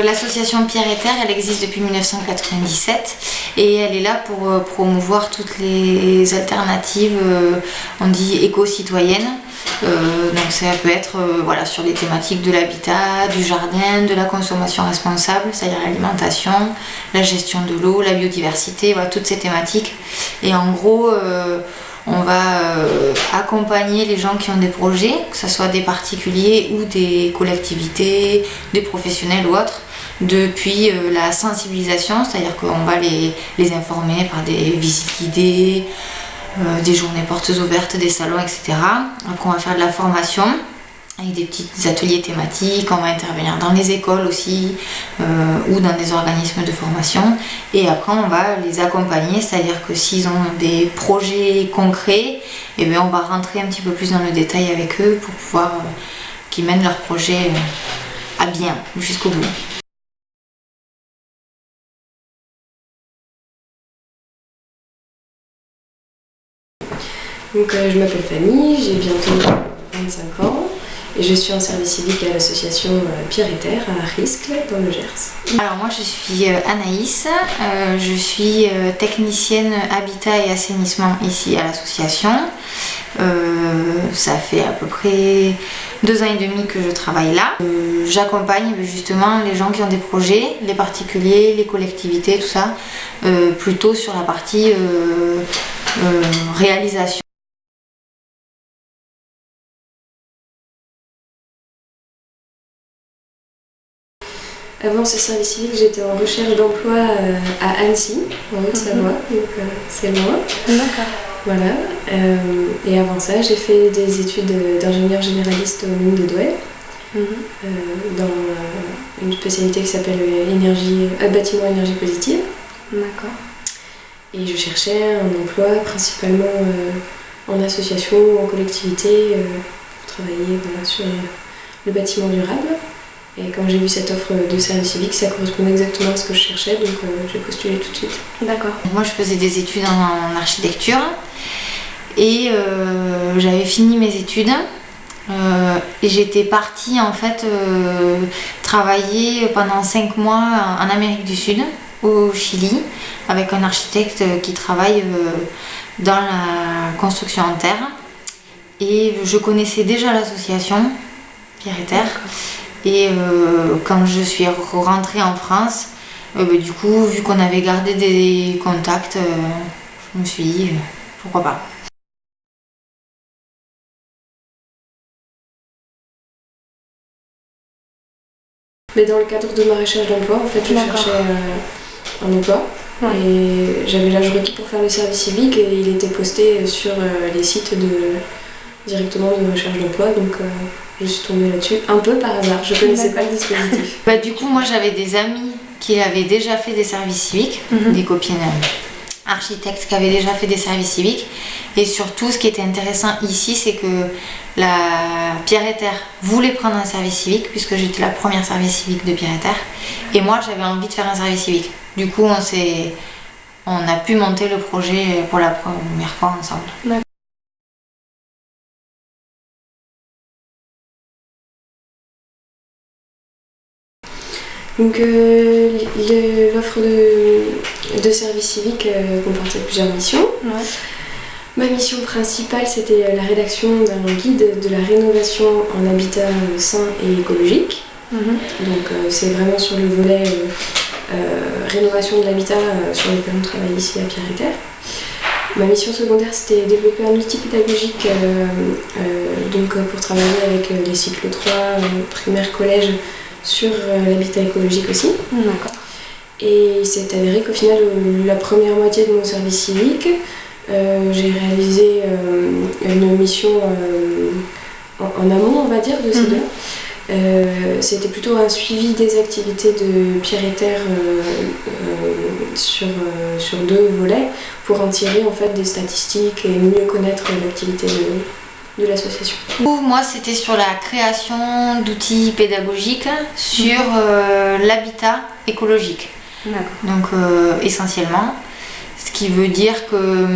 L'association Pierre et Terre, elle existe depuis 1997 et elle est là pour promouvoir toutes les alternatives, on dit éco-citoyennes. Donc ça peut être voilà, sur les thématiques de l'habitat, du jardin, de la consommation responsable, c'est-à-dire l'alimentation, la gestion de l'eau, la biodiversité, voilà, toutes ces thématiques. Et en gros, on va accompagner les gens qui ont des projets, que ce soit des particuliers ou des collectivités, des professionnels ou autres, depuis la sensibilisation, c'est-à-dire qu'on va les informer par des visites guidées, des journées portes ouvertes, des salons, etc. Après on va faire de la formation avec des petits ateliers thématiques, on va intervenir dans les écoles aussi ou dans des organismes de formation et après on va les accompagner, c'est-à-dire que s'ils ont des projets concrets, eh bien, on va rentrer un petit peu plus dans le détail avec eux pour pouvoir qu'ils mènent leur projet à bien, jusqu'au bout. Donc, je m'appelle Fanny, j'ai bientôt 25 ans et je suis en service civique à l'association Pierre et Terre à Riscle dans le Gers. Alors moi je suis Anaïs, je suis technicienne habitat et assainissement ici à l'association. Ça fait à peu près 2 ans et demi que je travaille là. J'accompagne justement les gens qui ont des projets, les particuliers, les collectivités, tout ça, plutôt sur la partie réalisation. Avant ce service civique, j'étais en recherche d'emploi à Annecy, en Haute-Savoie, donc c'est loin. D'accord. Voilà. Et avant ça, j'ai fait des études d'ingénieur généraliste au mine de Douai, dans une spécialité qui s'appelle bâtiment énergie positive. D'accord. Et je cherchais un emploi principalement en association ou en collectivité pour travailler voilà, sur le bâtiment durable. Et quand j'ai vu cette offre de service civique, ça correspondait exactement à ce que je cherchais, donc j'ai postulé tout de suite. D'accord. Moi, je faisais des études en architecture et j'avais fini mes études. Et j'étais partie en fait travailler pendant 5 mois en Amérique du Sud, au Chili, avec un architecte qui travaille dans la construction en terre. Et je connaissais déjà l'association Pierre et Terre. Et quand je suis rentrée en France, du coup, vu qu'on avait gardé des contacts, je me suis dit pourquoi pas. Mais dans le cadre de ma recherche d'emploi, en fait, je cherchais un emploi. Ouais. Et j'avais l'âge requis pour faire le service civique et il était posté sur les sites directement de recherche d'emploi. Donc je suis tombée là-dessus un peu par hasard, je connaissais pas le dispositif. Du coup, moi j'avais des amis qui avaient déjà fait des services civiques, des copines architectes qui avaient déjà fait des services civiques. Et surtout, ce qui était intéressant ici, c'est que la Pierre et Terre voulait prendre un service civique, puisque j'étais la première service civique de Pierre et Terre. Et moi, j'avais envie de faire un service civique. Du coup, on a pu monter le projet pour la première fois ensemble. Donc l'offre de service civique comportait plusieurs missions. Ouais. Ma mission principale, c'était la rédaction d'un guide de la rénovation en habitat sain et écologique. Donc c'est vraiment sur le volet rénovation de l'habitat sur lequel on travaille ici à Pierre et Terre. Ma mission secondaire, c'était développer un outil pédagogique donc, pour travailler avec les cycles 3, primaire, collège, sur l'habitat écologique aussi. D'accord. Et il s'est avéré qu'au final, la première moitié de mon service civique, j'ai réalisé une mission en amont, on va dire, de ces deux. C'était plutôt un suivi des activités de Pierre et Terre sur 2 volets pour en tirer en fait des statistiques et mieux connaître l'activité de l'association. Moi, c'était sur la création d'outils pédagogiques sur l'habitat écologique. Donc essentiellement, ce qui veut dire que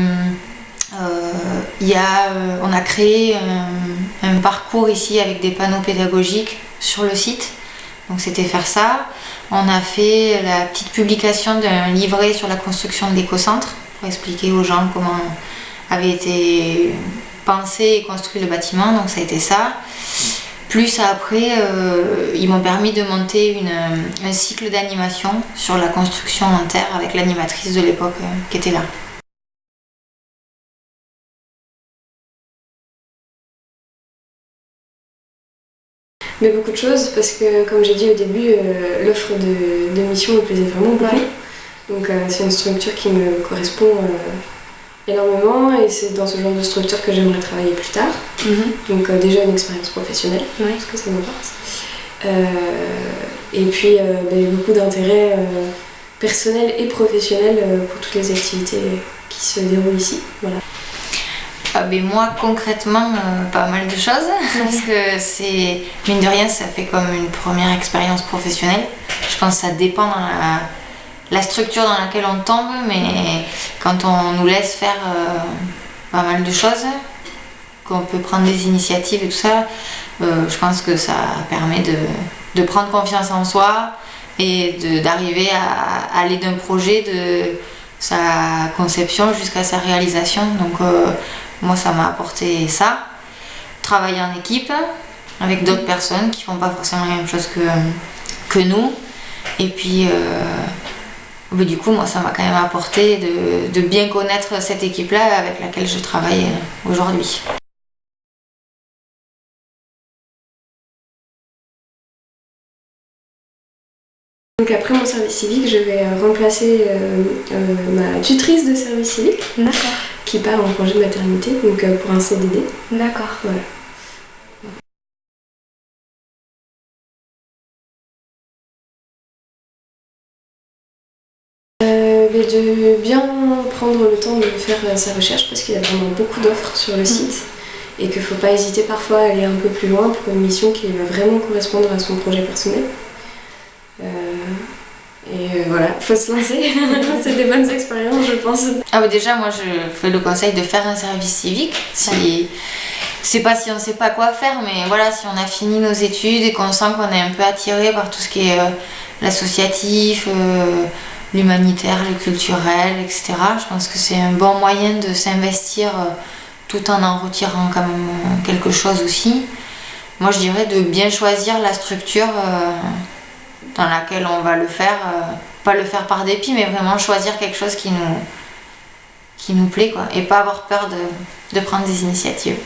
on a créé un parcours ici avec des panneaux pédagogiques sur le site. Donc c'était faire ça. On a fait la petite publication d'un livret sur la construction de l'écocentre pour expliquer aux gens comment avait été pensé et construit le bâtiment, donc ça a été ça. Plus après, ils m'ont permis de monter un cycle d'animation sur la construction en terre avec l'animatrice de l'époque qui était là. Mais beaucoup de choses, parce que comme j'ai dit au début, l'offre de mission me plaisait vraiment beaucoup. Ouais. Donc c'est une structure qui me correspond énormément, et c'est dans ce genre de structure que j'aimerais travailler plus tard. Donc déjà une expérience professionnelle, parce que ça m'importe. Et puis beaucoup d'intérêt personnel et professionnel pour toutes les activités qui se déroulent ici. Voilà. Moi concrètement pas mal de choses parce que c'est, mine de rien, ça fait comme une première expérience professionnelle. Je pense que ça dépend dans la structure dans laquelle on tombe, mais quand on nous laisse faire pas mal de choses, qu'on peut prendre des initiatives et tout ça, je pense que ça permet de prendre confiance en soi et d'arriver à aller d'un projet de sa conception jusqu'à sa réalisation. Donc moi ça m'a apporté ça, travailler en équipe avec d'autres personnes qui font pas forcément la même chose que nous, et puis du coup moi ça m'a quand même apporté de bien connaître cette équipe là avec laquelle je travaille aujourd'hui. Donc après mon service civique, je vais remplacer ma tutrice de service civique. D'accord. Qui part en congé de maternité, donc pour un CDD. D'accord. Voilà. De bien prendre le temps de faire sa recherche, parce qu'il y a vraiment beaucoup d'offres sur le site, et qu'il ne faut pas hésiter parfois à aller un peu plus loin pour une mission qui va vraiment correspondre à son projet personnel. Voilà, il faut se lancer. C'est des bonnes expériences, je pense. Déjà, moi, je fais le conseil de faire un service civique. C'est pas si on sait pas quoi faire, mais voilà, si on a fini nos études et qu'on sent qu'on est un peu attiré par tout ce qui est l'associatif, l'humanitaire, le culturel, etc. Je pense que c'est un bon moyen de s'investir tout en retirant quand même quelque chose aussi. Moi, je dirais de bien choisir la structure dans laquelle on va le faire, pas le faire par dépit, mais vraiment choisir quelque chose qui nous plaît, quoi, et pas avoir peur de prendre des initiatives.